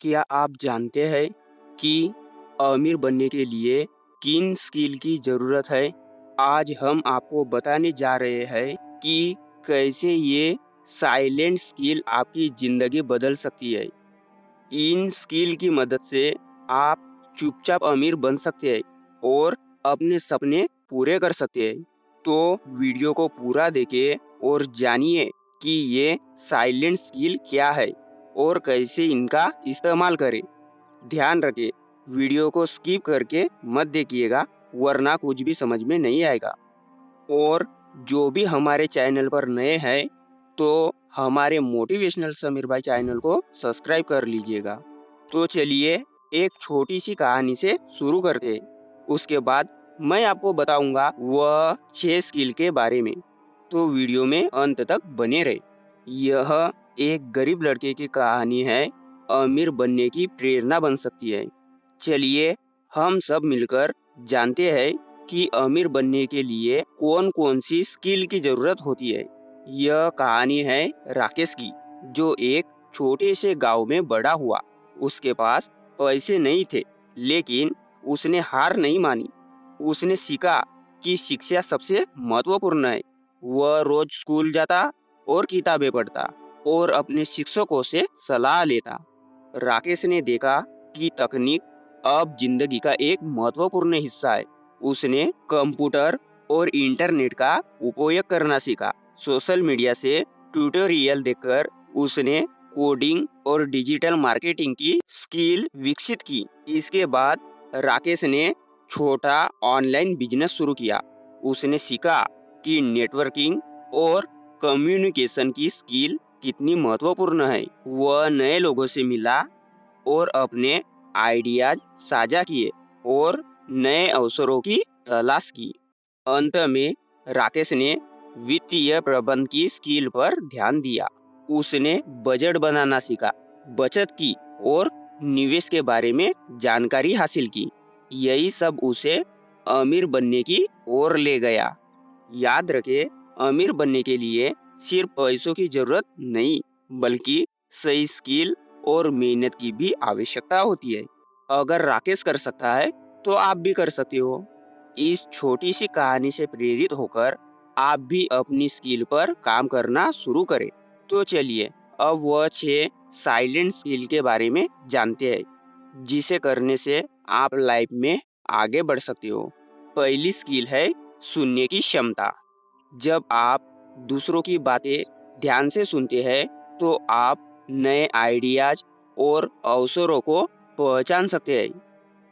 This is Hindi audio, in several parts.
क्या आप जानते हैं कि अमीर बनने के लिए किन स्किल की ज़रूरत है? आज हम आपको बताने जा रहे हैं कि कैसे ये साइलेंट स्किल आपकी ज़िंदगी बदल सकती है। इन स्किल की मदद से आप चुपचाप अमीर बन सकते हैं और अपने सपने पूरे कर सकते हैं। तो वीडियो को पूरा देखिए और जानिए कि ये साइलेंट स्किल क्या है और कैसे इनका इस्तेमाल करें। ध्यान रखें, वीडियो को स्किप करके मत देखिएगा, वरना कुछ भी समझ में नहीं आएगा। और जो भी हमारे चैनल पर नए हैं, तो हमारे मोटिवेशनल समीर भाई चैनल को सब्सक्राइब कर लीजिएगा। तो चलिए एक छोटी सी कहानी से शुरू करते हैं। उसके बाद मैं आपको बताऊंगा वह 6 स्किल के बारे में। तो वीडियो में अंत तक बने रहे। यह एक गरीब लड़के की कहानी है, अमीर बनने की प्रेरणा बन सकती है। चलिए हम सब मिलकर जानते हैं कि अमीर बनने के लिए कौन-कौन सी स्किल की जरूरत होती है। यह कहानी है राकेश की, जो एक छोटे से गांव में बड़ा हुआ। उसके पास पैसे नहीं थे, लेकिन उसने हार नहीं मानी। उसने सीखा कि शिक्षा सबसे महत्वपूर्ण है। वह रोज स्कूल जाता और किताबें पढ़ता और अपने शिक्षकों से सलाह लेता। राकेश ने देखा कि तकनीक अब जिंदगी का एक महत्वपूर्ण हिस्सा है। उसने कंप्यूटर और इंटरनेट का उपयोग करना सीखा। सोशल मीडिया से ट्यूटोरियल देखकर उसने कोडिंग और डिजिटल मार्केटिंग की स्किल विकसित की। इसके बाद राकेश ने छोटा ऑनलाइन बिजनेस शुरू किया। उसने सीखा कि नेटवर्किंग और कम्युनिकेशन की स्किल कितनी महत्वपूर्ण है। वह नए लोगों से मिला और अपने आइडियाज साझा किए और नए अवसरों की तलाश की। अंत में राकेश ने वित्तीय प्रबंधन की स्किल पर ध्यान दिया। उसने बजट बनाना सीखा, बचत की और निवेश के बारे में जानकारी हासिल की। यही सब उसे अमीर बनने की ओर ले गया। याद रखें, अमीर बनने के लिए सिर्फ पैसों की जरूरत नहीं, बल्कि सही स्किल और मेहनत की भी आवश्यकता होती है। अगर राकेश कर सकता है, तो आप भी कर सकते हो। इस छोटी सी कहानी से प्रेरित होकर आप भी अपनी स्किल पर काम करना शुरू करें। तो चलिए अब वह 6 साइलेंट स्किल के बारे में जानते हैं, जिसे करने से आप लाइफ में आगे बढ़ सकते हो। पहली स्किल है सुनने की क्षमता। जब आप दूसरों की बातें ध्यान से सुनते हैं, तो आप नए आइडियाज और अवसरों को पहचान सकते हैं।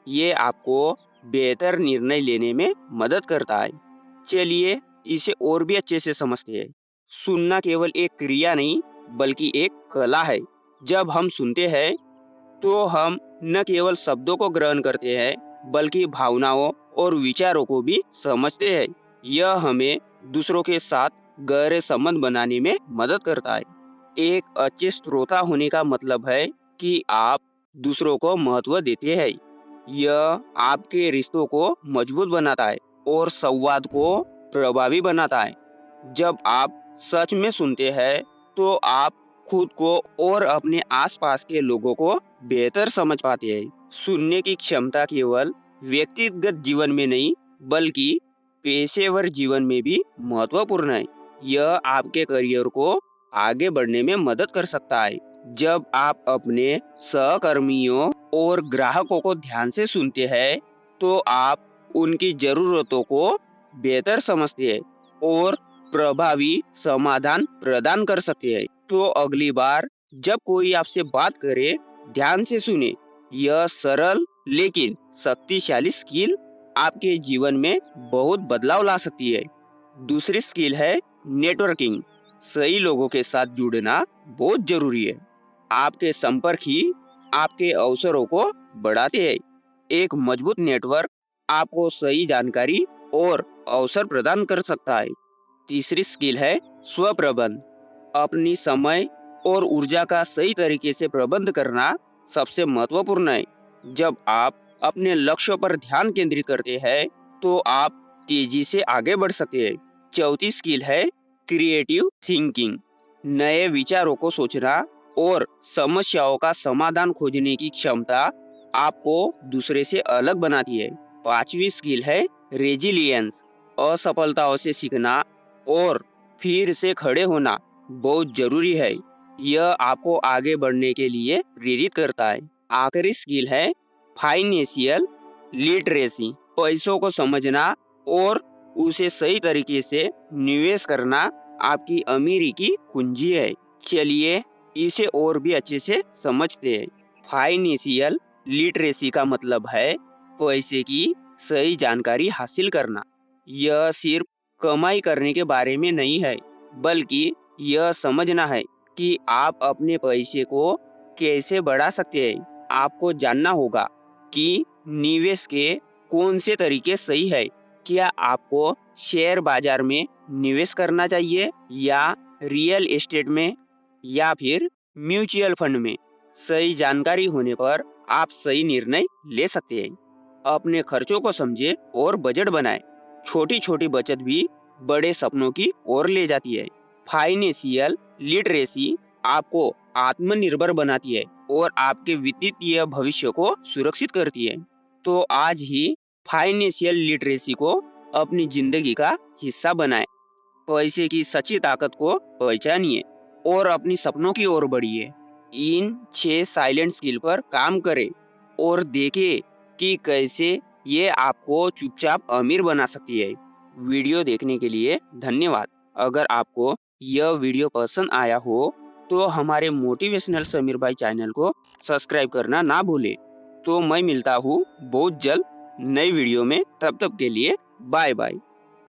ये आपको बेहतर निर्णय लेने में मदद करता है। चलिए इसे और भी अच्छे से समझते हैं। सुनना केवल एक क्रिया नहीं, बल्कि एक कला है। जब हम सुनते हैं, तो हम न केवल शब्दों को ग्रहण करते हैं, बल्कि भावनाओं और विचारों को भी समझते हैं। यह हमें दूसरों के साथ गहरे संबंध बनाने में मदद करता है। एक अच्छे श्रोता होने का मतलब है कि आप दूसरों को महत्व देते हैं। यह आपके रिश्तों को मजबूत बनाता है और संवाद को प्रभावी बनाता है। जब आप सच में सुनते हैं, तो आप खुद को और अपने आसपास के लोगों को बेहतर समझ पाते हैं। सुनने की क्षमता केवल व्यक्तिगत जीवन में नहीं, बल्कि पेशेवर जीवन में भी महत्वपूर्ण है। यह आपके करियर को आगे बढ़ने में मदद कर सकता है। जब आप अपने सहकर्मियों और ग्राहकों को ध्यान से सुनते हैं, तो आप उनकी जरूरतों को बेहतर समझते हैं और प्रभावी समाधान प्रदान कर सकते हैं। तो अगली बार जब कोई आपसे बात करे, ध्यान से सुने। यह सरल लेकिन शक्तिशाली स्किल आपके जीवन में बहुत बदलाव ला सकती है। दूसरी स्किल है नेटवर्किंग। सही लोगों के साथ जुड़ना बहुत जरूरी है। आपके संपर्क ही आपके अवसरों को बढ़ाते हैं। एक मजबूत नेटवर्क आपको सही जानकारी और अवसर प्रदान कर सकता है। तीसरी स्किल है स्वप्रबंध। अपनी समय और ऊर्जा का सही तरीके से प्रबंध करना सबसे महत्वपूर्ण है। जब आप अपने लक्ष्यों पर ध्यान केंद्रित करते हैं, तो आप तेजी से आगे बढ़ सकते हैं। चौथी स्किल है क्रिएटिव थिंकिंग। नए विचारों को सोचना और समस्याओं का समाधान खोजने की क्षमता आपको दूसरे से अलग बनाती है। पांचवी स्किल है रेजिलियंस। असफलताओं से सीखना और फिर से खड़े होना बहुत जरूरी है। यह आपको आगे बढ़ने के लिए प्रेरित करता है। आखिरी स्किल है फाइनेंशियल लिटरेसी। पैसों को समझना और उसे सही तरीके से निवेश करना आपकी अमीरी की कुंजी है। चलिए इसे और भी अच्छे से समझते हैं। फाइनेंशियल लिटरेसी का मतलब है पैसे की सही जानकारी हासिल करना। यह सिर्फ कमाई करने के बारे में नहीं है, बल्कि यह समझना है कि आप अपने पैसे को कैसे बढ़ा सकते हैं। आपको जानना होगा कि निवेश के कौन से तरीके सही है। क्या आपको शेयर बाजार में निवेश करना चाहिए या रियल एस्टेट में या फिर म्यूचुअल फंड में। सही जानकारी होने पर आप सही निर्णय ले सकते हैं। अपने खर्चों को समझे और बजट बनाएं। छोटी छोटी बचत भी बड़े सपनों की ओर ले जाती है। फाइनेंशियल लिटरेसी आपको आत्मनिर्भर बनाती है और आपके वित्तीय भविष्य को सुरक्षित करती है। तो आज ही फाइनेंशियल लिटरेसी को अपनी जिंदगी का हिस्सा बनाएं। पैसे की सच्ची ताकत को पहचानिए और अपनी सपनों की ओर बढ़िए। इन 6 साइलेंट स्किल पर काम करें और देखें कि कैसे ये आपको चुपचाप अमीर बना सकती है। वीडियो देखने के लिए धन्यवाद। अगर आपको यह वीडियो पसंद आया हो तो हमारे मोटिवेशनल समीर भाई चैनल को सब्सक्राइब करना ना भूलें। तो मैं मिलता हूँ बहुत जल्द नई वीडियो में। तब तक के लिए बाय बाय।